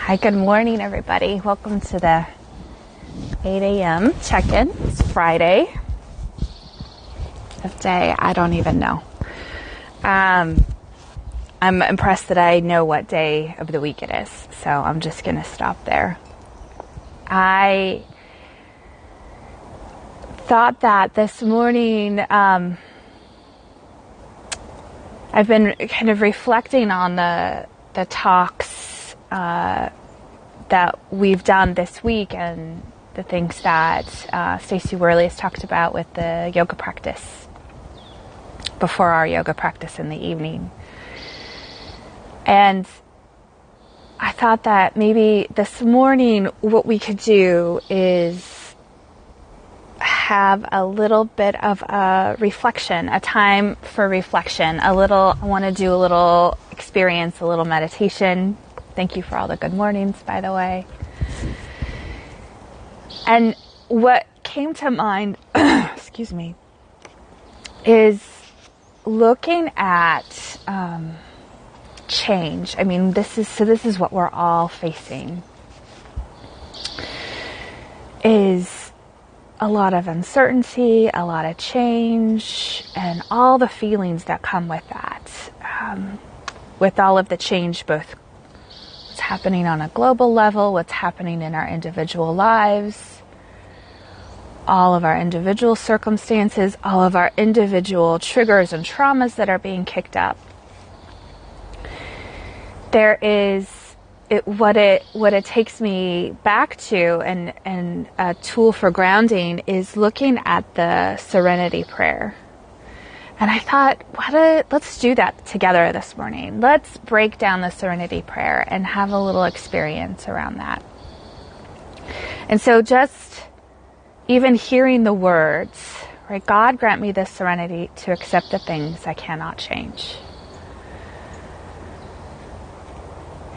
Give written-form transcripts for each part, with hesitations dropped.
Hi, good morning, everybody. Welcome to the 8 a.m. check-in. It's Friday. What day? I don't even know. I'm impressed that I know what day of the week it is, so I'm just going to stop there. I thought that this morning, I've been kind of reflecting on the talks that we've done this week and the things that Stacey Worley has talked about with the yoga practice before our yoga practice in the evening. And I thought that maybe this morning what we could do is have a little bit of a reflection, a time for reflection, I want to do a little experience, a little meditation. Thank you for all the good mornings, by the way. And what came to mind, excuse me, is looking at change. I mean, this is what we're all facing, is a lot of uncertainty, a lot of change, and all the feelings that come with that. With all of the change, both what's happening on a global level, what's happening in our individual lives, all of our individual circumstances, all of our individual triggers and traumas that are being kicked up. There is what it takes me back to, and a tool for grounding is looking at the Serenity prayer. And I thought, let's do that together this morning. Let's break down the Serenity prayer and have a little experience around that. And so just even hearing the words, right? God grant me this serenity to accept the things I cannot change.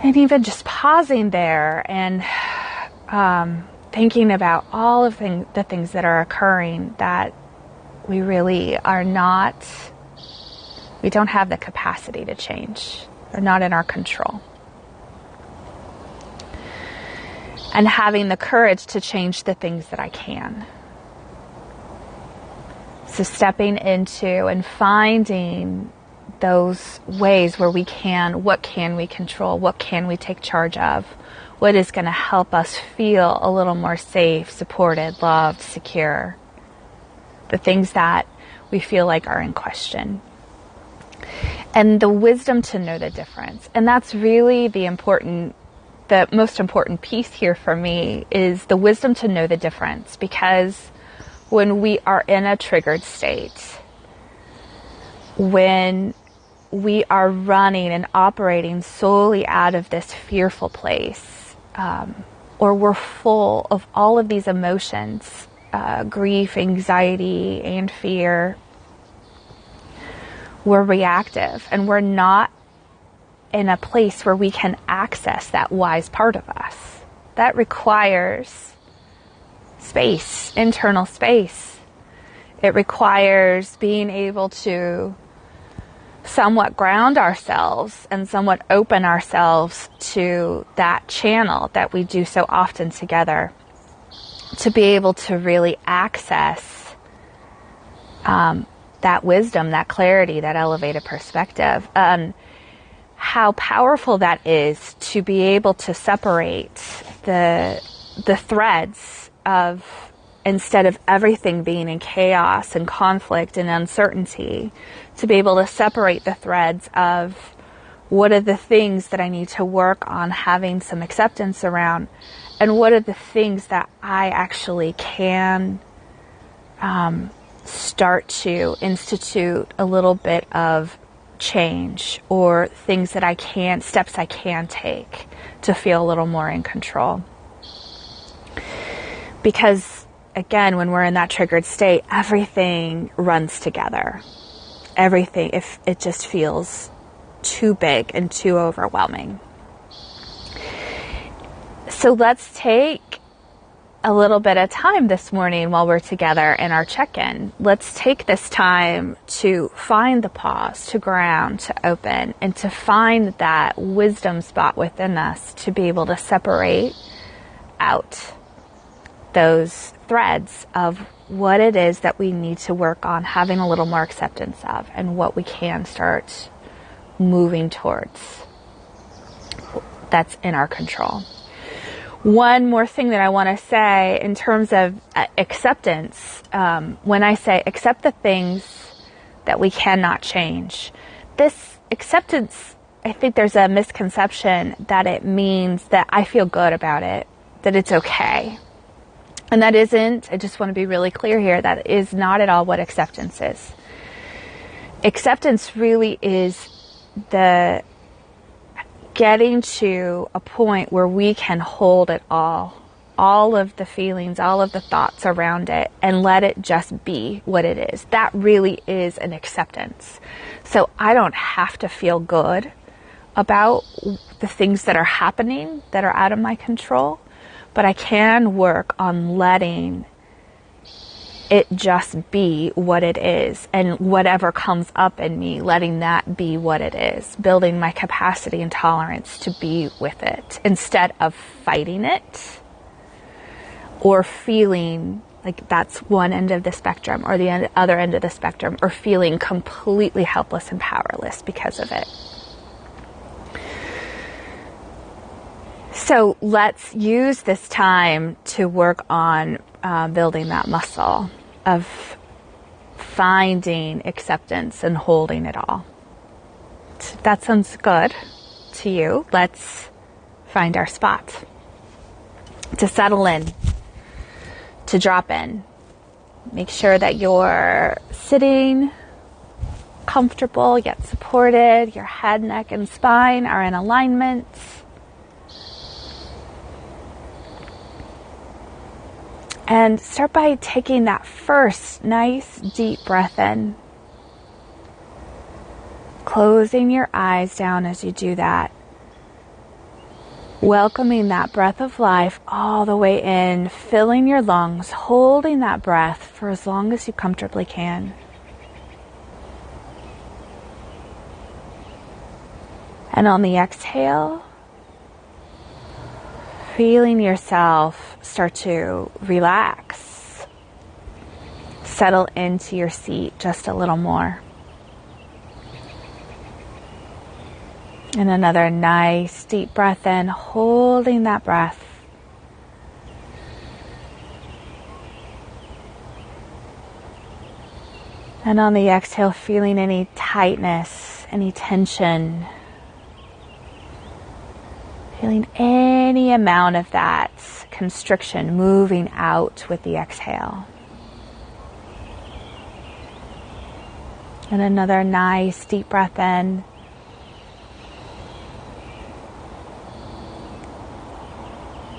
And even just pausing there and thinking about all of the things that are occurring that we really we don't have the capacity to change. They're not in our control. And having the courage to change the things that I can. So stepping into and finding those ways where what can we control? What can we take charge of? What is going to help us feel a little more safe, supported, loved, secure? The things that we feel like are in question. And the wisdom to know the difference. And that's really the most important piece here for me is the wisdom to know the difference. Because when we are in a triggered state, when we are running and operating solely out of this fearful place, or we're full of all of these emotions, grief, anxiety, and fear, we're reactive and we're not in a place where we can access that wise part of us. That requires space, internal space. It requires being able to somewhat ground ourselves and somewhat open ourselves to that channel that we do so often together, to be able to really access that wisdom, that clarity, that elevated perspective. How powerful that is to be able to separate the threads of, instead of everything being in chaos and conflict and uncertainty, to be able to separate the threads of what are the things that I need to work on having some acceptance around, and what are the things that I actually can start to institute a little bit of change, or steps I can take to feel a little more in control. Because again, when we're in that triggered state, everything runs together. Everything, if it just feels too big and too overwhelming. So let's take a little bit of time this morning while we're together in our check-in. Let's take this time to find the pause, to ground, to open, and to find that wisdom spot within us to be able to separate out those threads of what it is that we need to work on having a little more acceptance of, and what we can start moving towards that's in our control. One more thing that I want to say in terms of acceptance, when I say accept the things that we cannot change, this acceptance, I think there's a misconception that it means that I feel good about it, that it's okay. And that isn't, I just want to be really clear here, that is not at all what acceptance is. Acceptance really is the getting to a point where we can hold it all of the feelings, all of the thoughts around it, and let it just be what it is. That really is an acceptance. So I don't have to feel good about the things that are happening that are out of my control, but I can work on letting it just be what it is, and whatever comes up in me, letting that be what it is, building my capacity and tolerance to be with it instead of fighting it or feeling like that's one end of the spectrum or the other end of the spectrum, or feeling completely helpless and powerless because of it. So let's use this time to work on building that muscle of finding acceptance and holding it all. If that sounds good to you, let's find our spot to settle in, to drop in. Make sure that you're sitting comfortable yet supported. Your head, neck, and spine are in alignment. And start by taking that first nice deep breath in. Closing your eyes down as you do that. Welcoming that breath of life all the way in, filling your lungs, holding that breath for as long as you comfortably can. And on the exhale, feeling yourself start to relax, settle into your seat just a little more. And another nice deep breath in, holding that breath. And on the exhale, feeling any tightness, any tension. Feeling any amount of that constriction moving out with the exhale. And another nice deep breath in.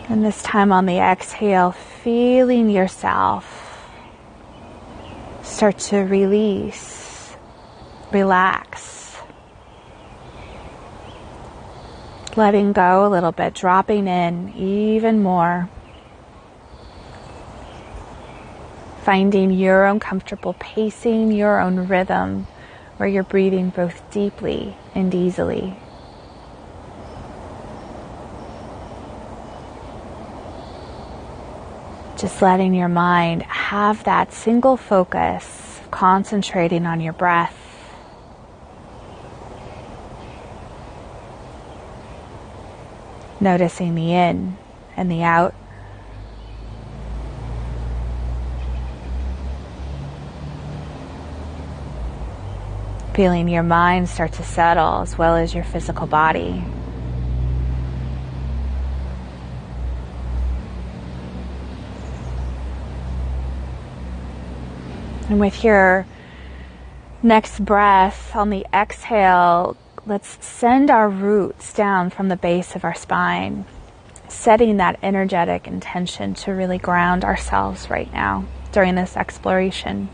And this time on the exhale, feeling yourself start to release, relax. Letting go a little bit, dropping in even more. Finding your own comfortable pacing, your own rhythm, where you're breathing both deeply and easily. Just letting your mind have that single focus, concentrating on your breath. Noticing the in and the out. Feeling your mind start to settle as well as your physical body. And with your next breath on the exhale, let's send our roots down from the base of our spine, setting that energetic intention to really ground ourselves right now during this exploration.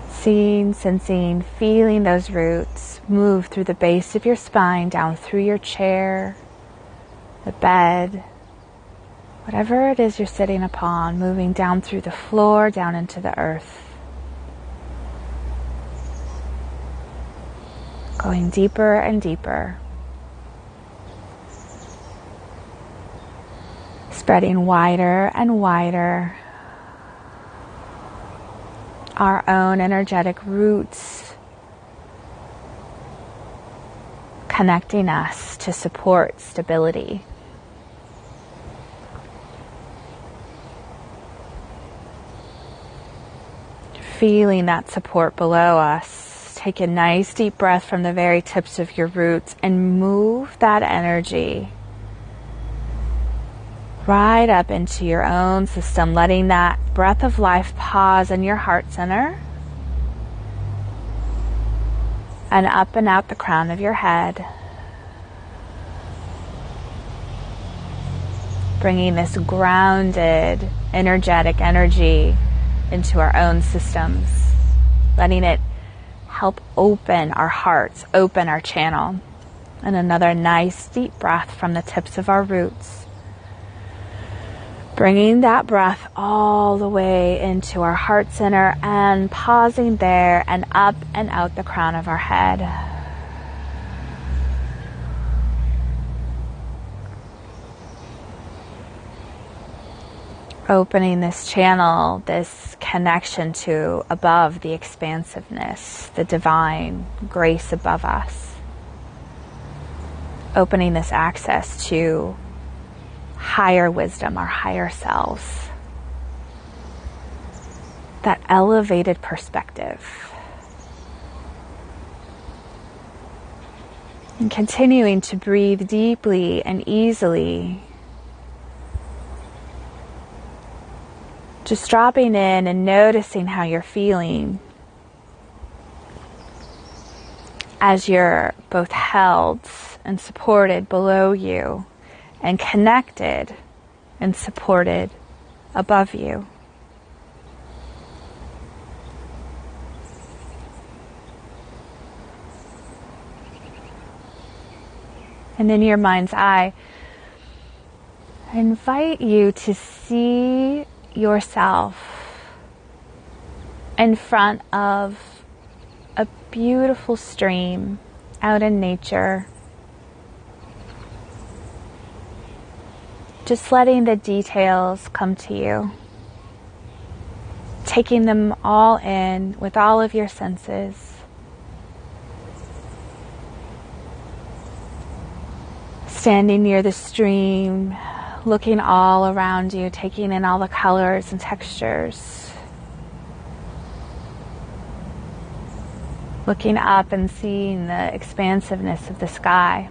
Seeing, sensing, feeling those roots move through the base of your spine, down through your chair, the bed, whatever it is you're sitting upon, moving down through the floor, down into the earth. Going deeper and deeper. Spreading wider and wider. Our own energetic roots connecting us to support stability. Feeling that support below us. Take a nice deep breath from the very tips of your roots and move that energy right up into your own system, letting that breath of life pause in your heart center and up and out the crown of your head. Bringing this grounded, energetic energy into our own systems, letting it help open our hearts, open our channel. And another nice deep breath from the tips of our roots. Bringing that breath all the way into our heart center and pausing there and up and out the crown of our head. Opening this channel, this connection to above, the expansiveness, the divine grace above us. Opening this access to higher wisdom, our higher selves. That elevated perspective. And continuing to breathe deeply and easily. Just dropping in and noticing how you're feeling as you're both held and supported below you and connected and supported above you. And in your mind's eye, I invite you to see yourself in front of a beautiful stream out in nature. Just letting the details come to you. Taking them all in with all of your senses. Standing near the stream, looking all around you, taking in all the colors and textures. Looking up and seeing the expansiveness of the sky.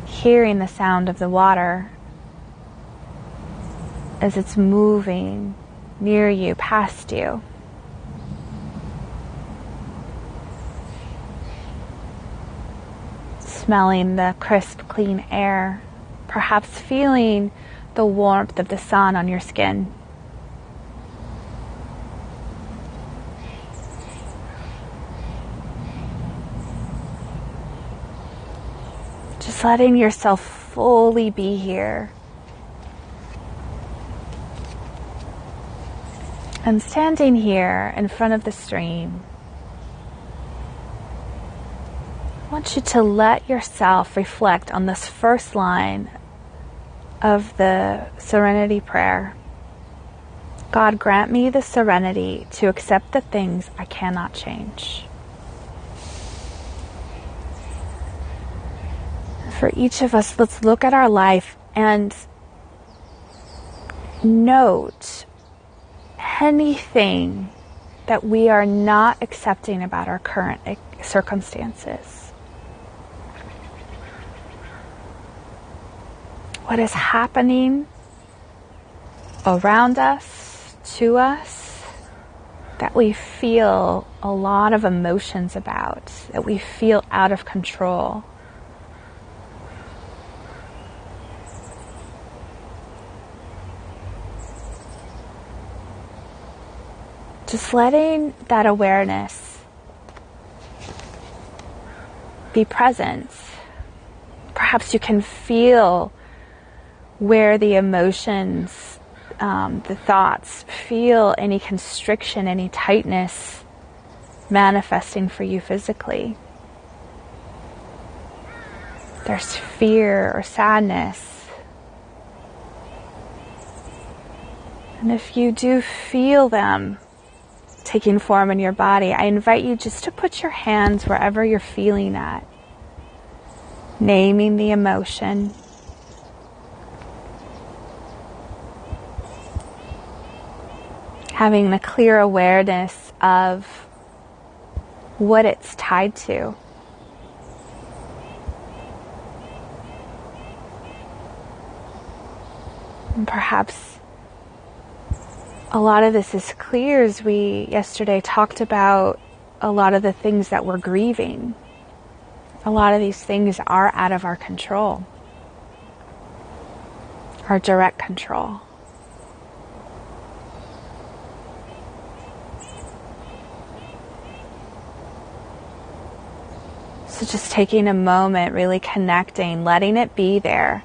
Hearing the sound of the water as it's moving near you, past you. Smelling the crisp, clean air, perhaps feeling the warmth of the sun on your skin. Just letting yourself fully be here. And standing here in front of the stream, I want you to let yourself reflect on this first line of the Serenity prayer. God, grant me the serenity to accept the things I cannot change. For each of us, let's look at our life and note anything that we are not accepting about our current circumstances. What is happening around us, to us, that we feel a lot of emotions about, that we feel out of control. Just letting that awareness Be present. Perhaps you can feel where the emotions, the thoughts, feel any constriction, any tightness manifesting for you physically. There's fear or sadness. And if you do feel them taking form in your body, I invite you just to put your hands wherever you're feeling at, naming the emotion. Having a clear awareness of what it's tied to. And perhaps a lot of this is clear as we yesterday talked about a lot of the things that we're grieving. A lot of these things are out of our control, our direct control. So just taking a moment, really connecting, letting it be there.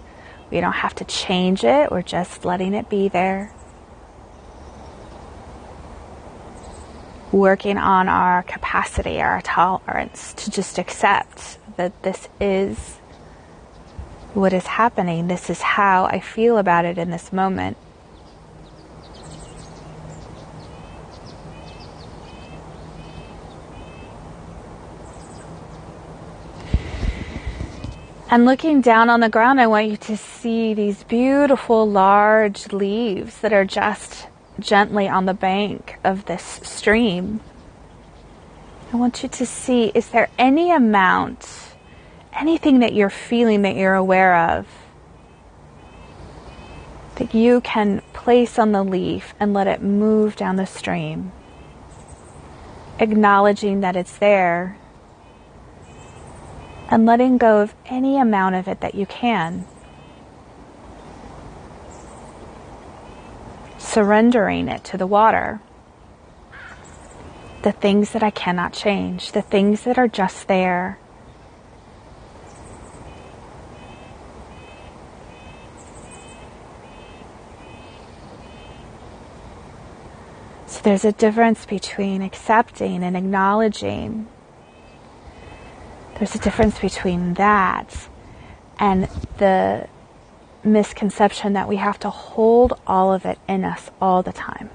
We don't have to change it, we're just letting it be there. Working on our capacity, our tolerance to just accept that this is what is happening. This is how I feel about it in this moment. And looking down on the ground, I want you to see these beautiful large leaves that are just gently on the bank of this stream. I want you to see, is there any amount, anything that you're feeling that you're aware of, that you can place on the leaf and let it move down the stream, acknowledging that it's there, and letting go of any amount of it that you can. Surrendering it to the water. The things that I cannot change, the things that are just there. So there's a difference between accepting and acknowledging. There's a difference between that and the misconception that we have to hold all of it in us all the time.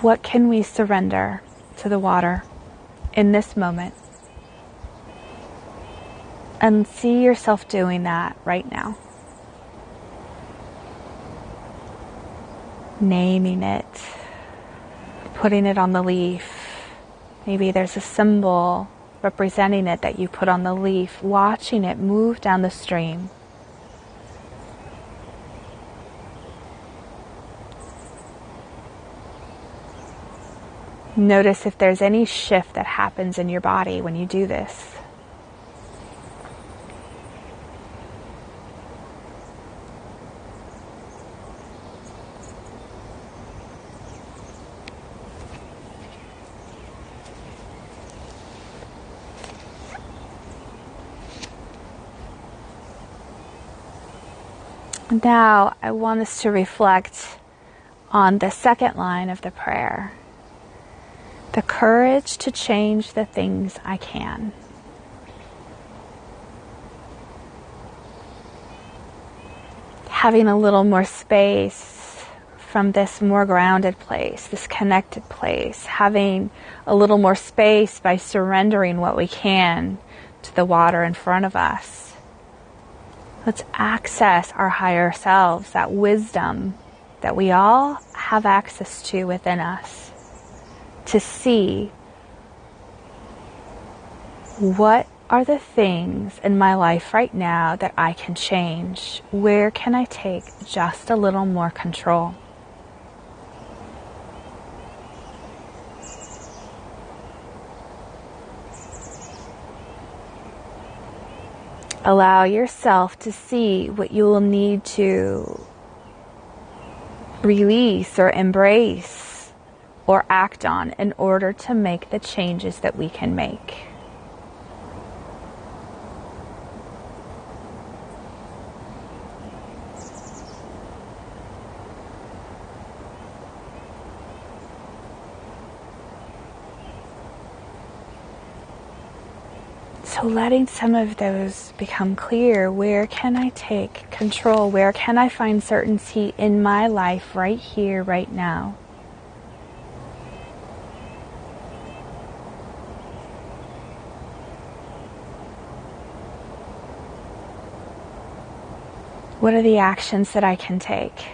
What can we surrender to the water in this moment? And see yourself doing that right now. Naming it. Putting it on the leaf. Maybe there's a symbol representing it that you put on the leaf, watching it move down the stream. Notice if there's any shift that happens in your body when you do this. Now, I want us to reflect on the second line of the prayer. The courage to change the things I can. Having a little more space from this more grounded place, this connected place. Having a little more space by surrendering what we can to the water in front of us. Let's access our higher selves, that wisdom that we all have access to within us, to see what are the things in my life right now that I can change. Where can I take just a little more control? Allow yourself to see what you will need to release or embrace or act on in order to make the changes that we can make. So letting some of those become clear. Where can I take control? Where can I find certainty in my life right here, right now? What are the actions that I can take?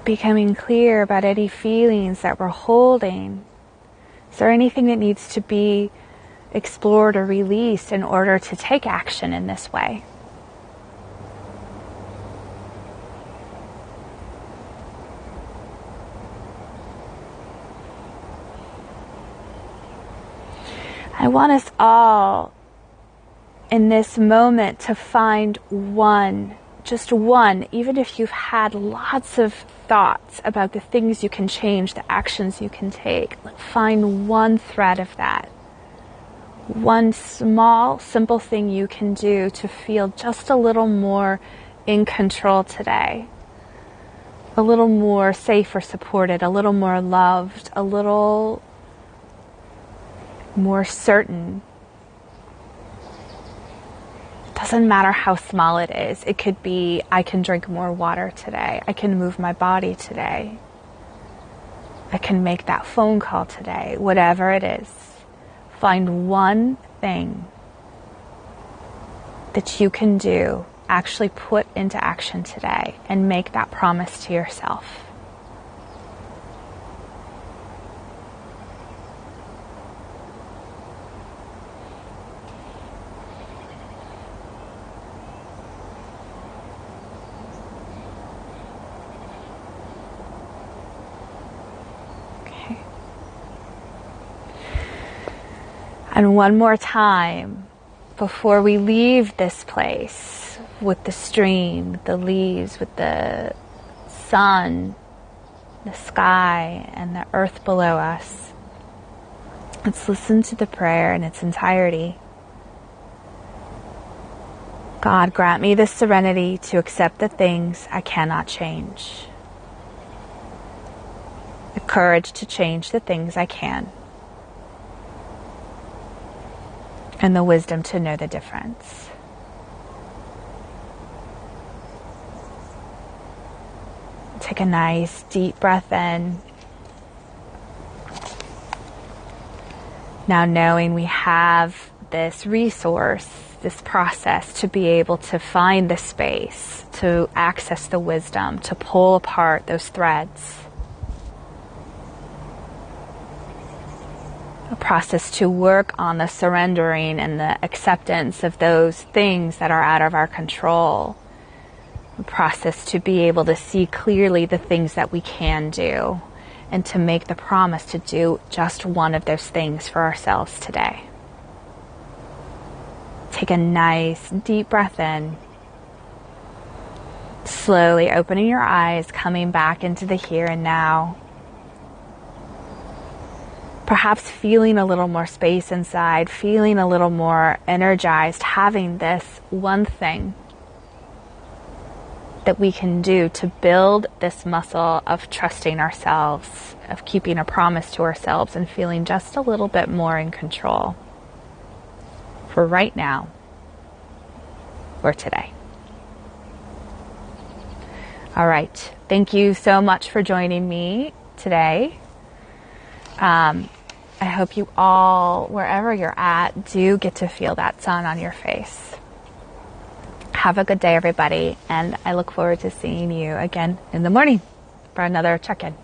Becoming clear about any feelings that we're holding. Is there anything that needs to be explored or released in order to take action in this way? I want us all in this moment to find one, just one, even if you've had lots of thoughts about the things you can change, the actions you can take, find one thread of that. One small, simple thing you can do to feel just a little more in control today. A little more safe or supported, a little more loved, a little more certain. It doesn't matter how small it is. It could be, I can drink more water today. I can move my body today. I can make that phone call today. Whatever it is. Find one thing that you can do, actually put into action today, and make that promise to yourself. And one more time, before we leave this place, with the stream, with the leaves, with the sun, the sky, and the earth below us, let's listen to the prayer in its entirety. God, grant me the serenity to accept the things I cannot change, the courage to change the things I can, and the wisdom to know the difference. Take a nice deep breath in. Now knowing we have this resource, this process to be able to find the space, to access the wisdom, to pull apart those threads. A process to work on the surrendering and the acceptance of those things that are out of our control. A process to be able to see clearly the things that we can do, and to make the promise to do just one of those things for ourselves today. Take a nice deep breath in. Slowly opening your eyes, coming back into the here and now. Perhaps feeling a little more space inside, feeling a little more energized, having this one thing that we can do to build this muscle of trusting ourselves, of keeping a promise to ourselves, and feeling just a little bit more in control for right now or today. All right. Thank you so much for joining me today. I hope you all, wherever you're at, do get to feel that sun on your face. Have a good day, everybody, and I look forward to seeing you again in the morning for another check-in.